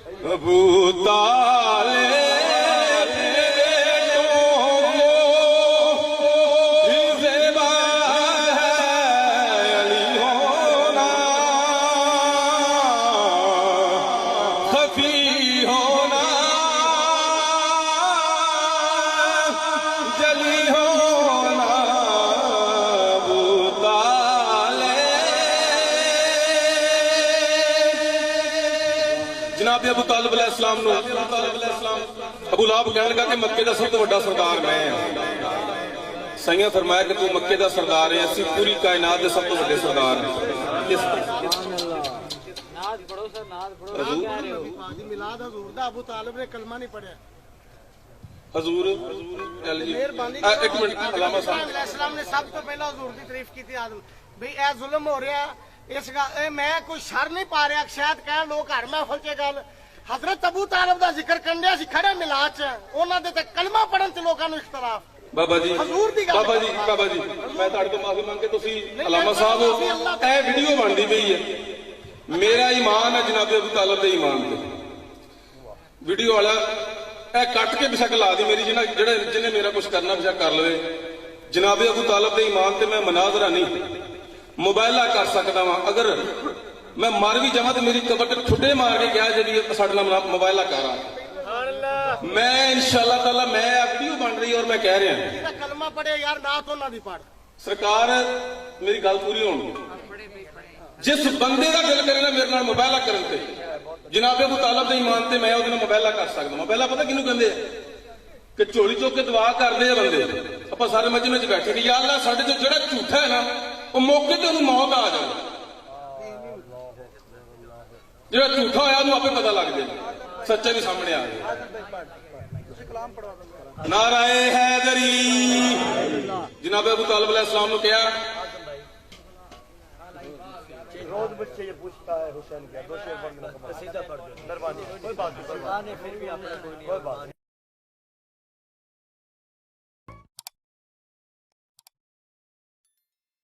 अबू तालिब जनाब अबू तालिब अलैहिस्सलाम नूं अबू लाहब कहण लगा कि मक्के दा सब तो वड्डा सरदार मैं हां। सईयां फरमाया कि तू मक्के दा सरदार है, असीं पूरी कायनात दे सब तो वड्डे सरदार हैं। मिलाद हजूर दा अबू तालिब ने कलमा नहीं पढ़िया। हजूर एक मिनट अलामा साहब ने सब तो पहला हजूर की तारीफ की थी आदम भाई ए जुल्म हो रहा इस मैं कोई शर नहीं पा रहा शायद कह लोग घर महफल च गल हजरत अबू तालिब दा जिक्र करने खड़े मिलाद च उन्हां दे ते कलमा पढ़न च लोकां नूं इख्तलाफ। बाबा जी मैं तुहाडे तो माफी मंग के तुसीं अलामा साहब ए वीडियो बनदी पई है, मेरा ईमान है जनाब अबू तालिब दे ईमान ते वीडियो वाला ए कट के बेशक ला दी मेरी जिन्हें मेरा कुछ करना बेशक कर लवे। जनाब अबू तालिब दे ईमान ते मैं मनाजरा नहीं मुबायला कर सकता वा। अगर मैं मर भी जावां तो मेरी कबर ते ठुड्डे मार के क्या जी साडे नाल मुबायला कर मैं इंशाअल्लाह ताला मैं वीडियो बन रही और मैं कह रहा कलमा पढ़े यार ना तो ना दी पढ़ सरकार मेरी गल पूरी होनी जिस बंदे का दिल करे ना मेरे नाल मुबायला करन ते जनाब अबू तालिब दे ईमान ते मैं उहदे नाल मुबायला कर सकदा। मुबायला पता किहनूं कहंदे कि झोली चुक के दुआ करदे आ बंदे आपां सारे मजमे च बैठे कि या अल्लाह साडे चों जिहड़ा झूठा है ना वो मौके ते उहनूं मौत आ जाए, जिहड़ा झूठा होया उहनूं आपे पता लग जाए, सच्चा भी सामने आ जाए। नाराए हैदरी जनाब अबू तालिब अलैहिस्सलाम ने कहा रोज बच्चे ये पूछता है हुसैन क्या दो शेर पढ़ दो सीधा पढ़ दो कोई बात नहीं फिर भी आपने कोई बात